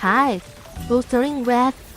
Hi, Wuthering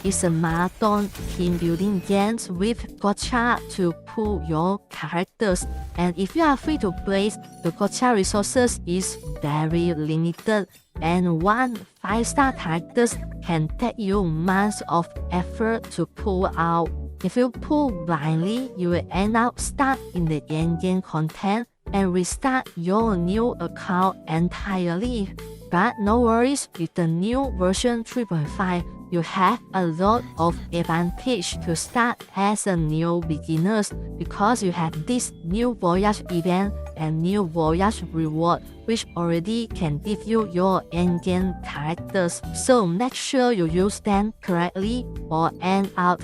is a marathon team building game with Gacha to pull your characters, and if you are free to play, the Gacha resources is very limited, and one 5-star character can take you months of effort to pull out. If you pull blindly, you will end up stuck in the endgame content and restart your new account entirely. But no worries, with the new version 3.5, you have a lot of advantage to start as a new beginners because you have this new voyage event and new voyage reward which already can give you your endgame characters. So make sure you use them correctly or end up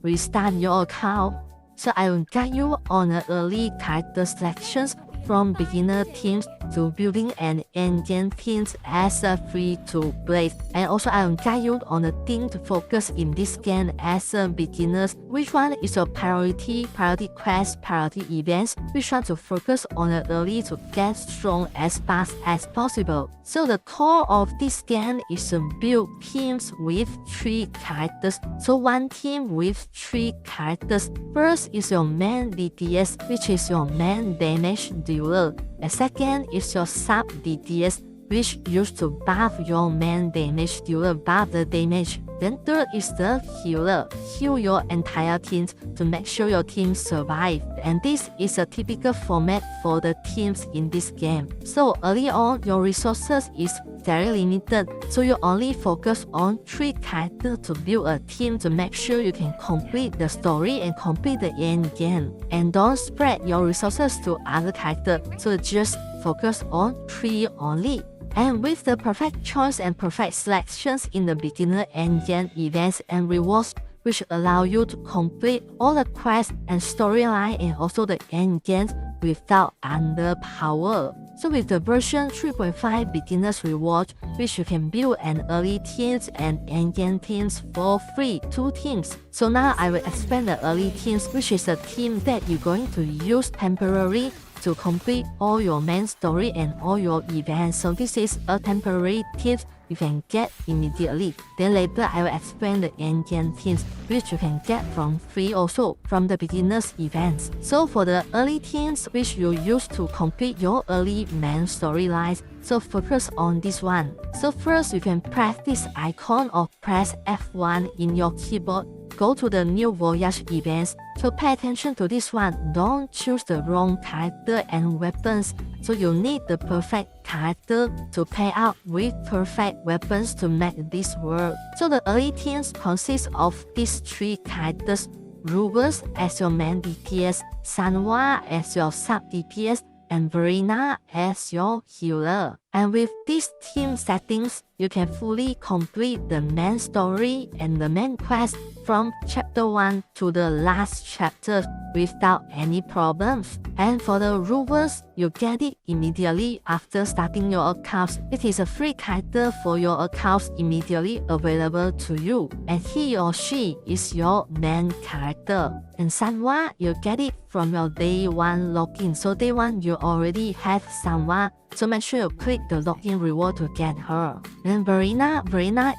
restart your account. So I will guide you on the early character selections from beginner teams to building and endgame teams as a free-to-play. And also I will guide you on the thing to focus in this game as a beginners. Which one is your priority quest, priority events, which one to focus on the early to get strong as fast as possible. So the core of this game is to build teams with 3 characters. So one team with 3 characters. First is your main DPS, which is your main damage dealer. The second is your sub DPS, which used to buff your main damage dealer, buff the damage. Then third is the healer, heal your entire team to make sure your team survive. And this is a typical format for the teams in this game. So early on, your resources is very limited, so you only focus on 3 characters to build a team to make sure you can complete the story and complete the end game. And don't spread your resources to other characters, so just focus on 3 only. And with the perfect choice and perfect selections in the beginner and end events and rewards, which allow you to complete all the quests and storyline and also the end games without underpower. So with the version 3.5 beginners reward, which you can build an early teams and end game teams for free, 2 teams. So now I will explain the early teams, which is a team that you're going to use temporarily to complete all your main story and all your events. So this is a temporary tip you can get immediately. Then later I will explain the end-game teams which you can get from free also from the beginners events. So for the early teams which you use to complete your early main storylines, so focus on this one. So first you can press this icon or press F1 in your keyboard. Go to the new voyage events. So pay attention to this one. Don't choose the wrong character and weapons. So you need the perfect character to pair out with perfect weapons to make this work. So the early teams consist of these 3 characters: Rubers as your main DPS, Sanwa as your sub DPS, and Verena as your healer. And with these team settings, you can fully complete the main story and the main quest from chapter 1 to the last chapter without any problems. And for the Rubers, you get it immediately after starting your accounts. It is a free character for your accounts immediately available to you, and he or she is your main character. And Sanwa, you get it from your day 1 login. So day 1 you already have Sanwa, so make sure you click the login reward to get her. Then Verena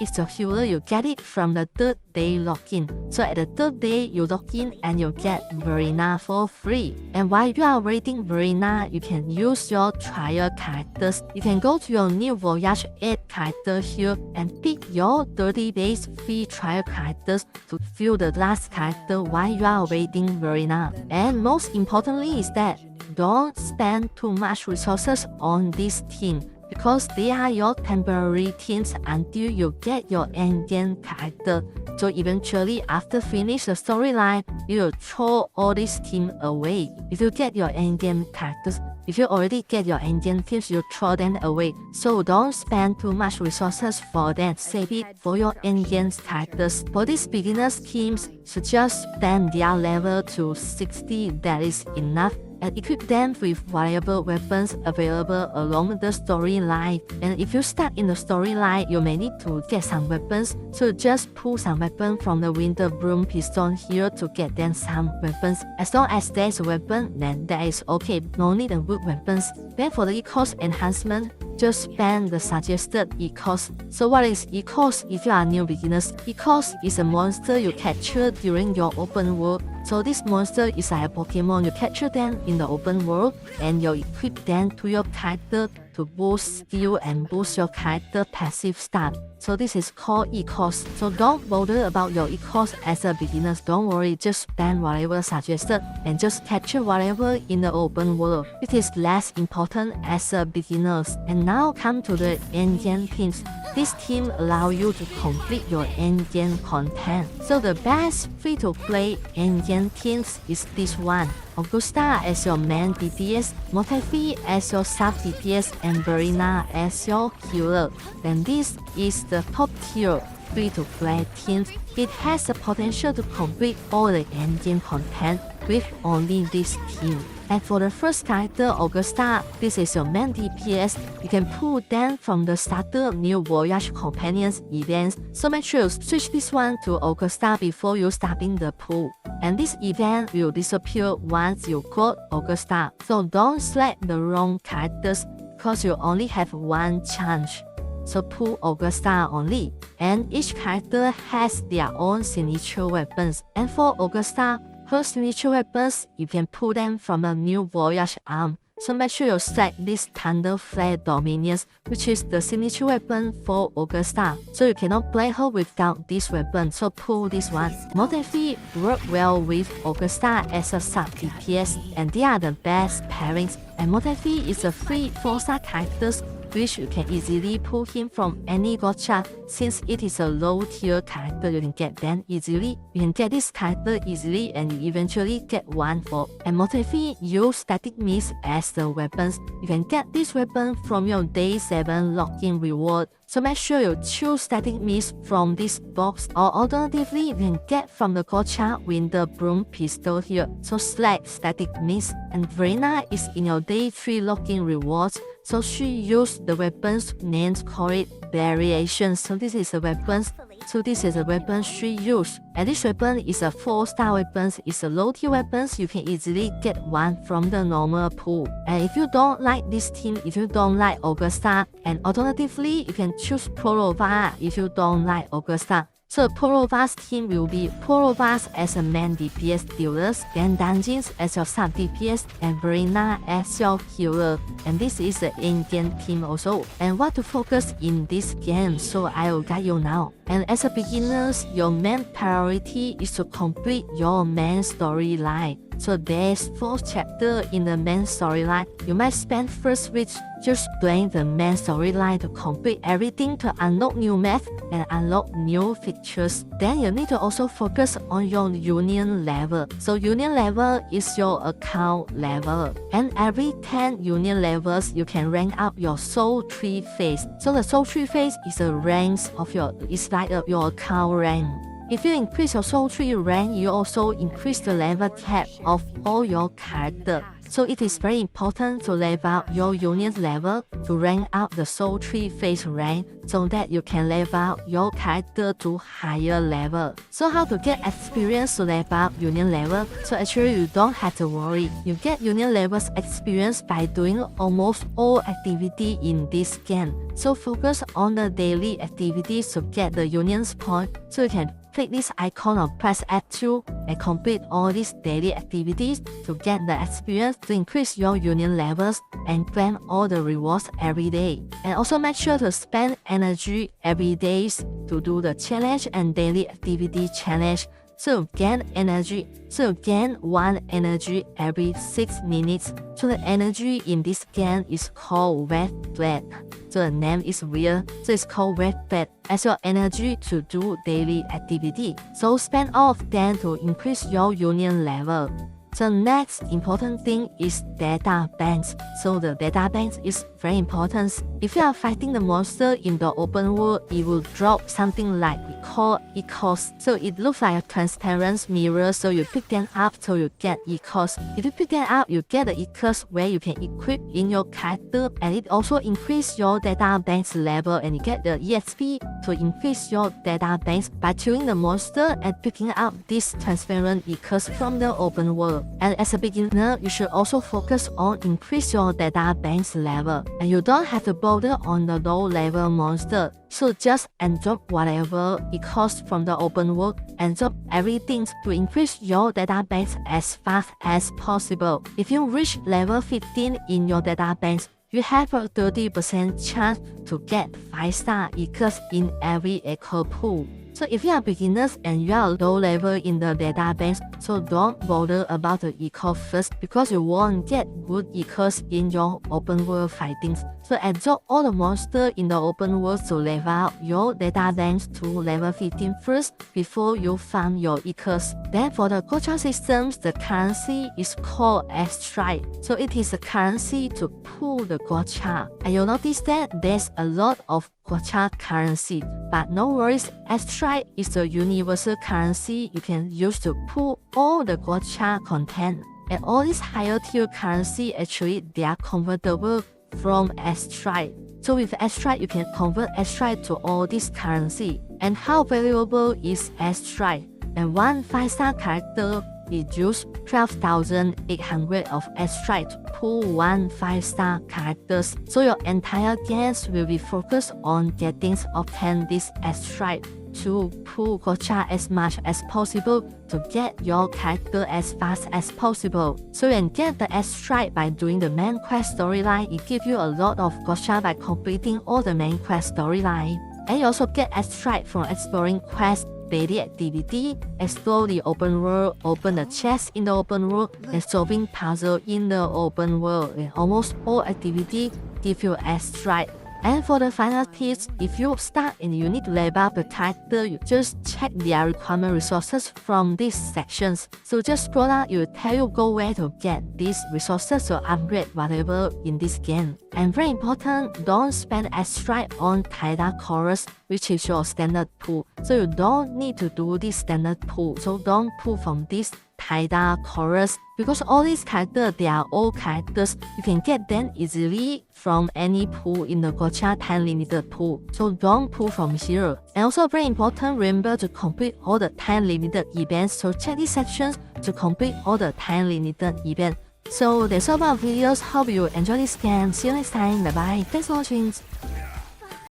is the healer. You get it from the 3rd day login. So at the 3rd day you log in and you get Verena for free. And while you are waiting Verena, you can use your trial characters. You can go to your new voyage 8 character here and pick your 30 days free trial characters to fill the last character while you are waiting Verena. And most importantly is that don't spend too much resources on this team because they are your temporary teams until you get your endgame character. So eventually, after finish the storyline, you will throw all this team away. If you get your endgame characters, if you already get your endgame teams, you throw them away. So don't spend too much resources for them. Save it for your endgame characters. For these beginners teams, so just spend their level to 60. That is enough. And equip them with variable weapons available along the storyline. And if you start in the storyline, you may need to get some weapons, so just pull some weapons from the Winter Broom Piston here to get them some weapons. As long as there's a weapon, then that is okay, no need to good weapons. Then for the cost enhancement, just spend the suggested E-cost. So what is E-cost if you are new beginners? E-cost is a monster you capture during your open world. So this monster is like a Pokemon. You capture them in the open world and you equip them to your character to boost skill and boost your character passive stat. So this is called E-cost. So don't bother about your E-cost as a beginner. Don't worry, just spend whatever suggested and just capture whatever in the open world. It is less important as a beginners. And now come to the endgame themes. This theme allows you to complete your endgame content. So the best free-to-play endgame themes is this one. Augusta as your main DPS, Motefi as your sub DPS, and Verena as your healer. Then this is the top tier free-to-play team. It has the potential to complete all the endgame content with only this team. And for the first character, Augusta, this is your main DPS. You can pull them from the starter New Voyage Companions events, so make sure you switch this one to Augusta before you starting the pull. And this event will disappear once you got Augusta, so don't select the wrong characters because you only have one chance. So pull Augusta only, and each character has their own signature weapons. And for Augusta, her signature weapons, you can pull them from a New Voyage arm. So make sure you select this Thunder Flare Dominions, which is the signature weapon for Augusta. So you cannot play her without this weapon, so pull this one. Motefi work well with Augusta as a sub DPS, and they are the best pairings. And Motefi is a free 4-star character, which you can easily pull him from any gacha. Since it is a low tier character, you can get them easily. You can get this character easily and you eventually get one for. And Motefi use static mist as the weapons. You can get this weapon from your day 7 login reward. So make sure you choose static mist from this box, or alternatively you can get from the gacha with the broom pistol here. So select static mist, and Verena is in your day 3 login rewards. So she used the weapons named called variations. So this is the weapons. So this is the weapon she used. And this weapon is a 4-star weapon. It's a low tier weapon. You can easily get one from the normal pool. And if you don't like this team, if you don't like Augusta, and alternatively you can choose Prorova if you don't like Augusta. So Prorova's team will be Prorovas as a main DPS dealers, then Dungeons as your sub DPS, and Verena as your healer. And this is the in-game team also. And what to focus in this game, so I will guide you now. And as a beginners, your main priority is to complete your main storyline. So there's 4 chapters in the main storyline. You might spend first week just playing the main storyline to complete everything to unlock new maps and unlock new features. Then you need to also focus on your union level. So union level is your account level. And every 10 union levels, you can rank up your soul tree phase. So the soul tree phase is the ranks of it's like your account rank. If you increase your soul tree rank, you also increase the level cap of all your characters. So it is very important to level up your union level to rank up the soul tree phase rank so that you can level up your character to higher level. So how to get experience to level up union level? So actually you don't have to worry. You get union levels experience by doing almost all activity in this game. So focus on the daily activities to get the union's point. So you can click this icon or press F2 and complete all these daily activities to get the experience to increase your union levels and claim all the rewards every day. And also make sure to spend energy every day to do the challenge and daily activity challenge. So gain energy. So gain 1 energy every 6 minutes. So the energy in this game is called Wet Flat. So the name is weird. So it's called Wet Flat as your energy to do daily activity. So spend all of them to increase your union level. The next important thing is data banks. So the data banks is very important. If you are fighting the monster in the open world, it will drop something like we call E-cost. So it looks like a transparent mirror, so you pick them up so you get E-cost. If you pick them up, you get the E-cost where you can equip in your character, and it also increase your data banks level, and you get the EXP to increase your data banks by killing the monster and picking up this transparent E-cost from the open world. And as a beginner, you should also focus on increase your data bank's level. And you don't have to bother on the low level monster. So just drop whatever it costs from the open world and drop everything to increase your data banks as fast as possible. If you reach level 15 in your data banks, you have a 30% chance to get 5-star echoes in every echo pool. So if you are beginners and you are low level in the database, so don't bother about the echo first because you won't get good echoes in your open world fightings. So absorb all the monsters in the open world to level up your databanks to level 15 first before you farm your echoes. Then for the gacha systems, the currency is called airstrike. So it is a currency to pull the gacha. And you'll notice that there's a lot of gacha currency. But no worries, airstrike is a universal currency you can use to pull all the gacha content. And all these higher tier currency actually they are convertible from airstrike. So with airstrike you can convert airstrike to all this currency. And how valuable is airstrike? And one 5-star character it use 12,800 of airstrike to pull one 5-star characters. So your entire games will be focused on getting obtain this airstrike to pull gacha as much as possible to get your character as fast as possible. So you can get the airstrike by doing the main quest storyline. It gives you a lot of gacha by completing all the main quest storyline. And you also get airstrike from exploring quests, daily activity, explore the open world, open the chest in the open world, and solving puzzle in the open world. And almost all activity give you airstrike. And for the final tips, if you start and you need to level up the character, you just check their requirement resources from these sections. So just scroll down, it will tell you go where to get these resources or upgrade whatever in this game. And very important, don't spend airstrike on Taida Chorus, which is your standard pool. So you don't need to do this standard pool. So don't pull from this Taida Chorus because all these characters, they are all characters. You can get them easily from any pool in the gacha time limited pool. So don't pull from here. And also very important, remember to complete all the time limited events. So check these sections to complete all the time limited events. So that's all about videos. Hope you enjoy this game. See you next time. Bye bye. Thanks for watching.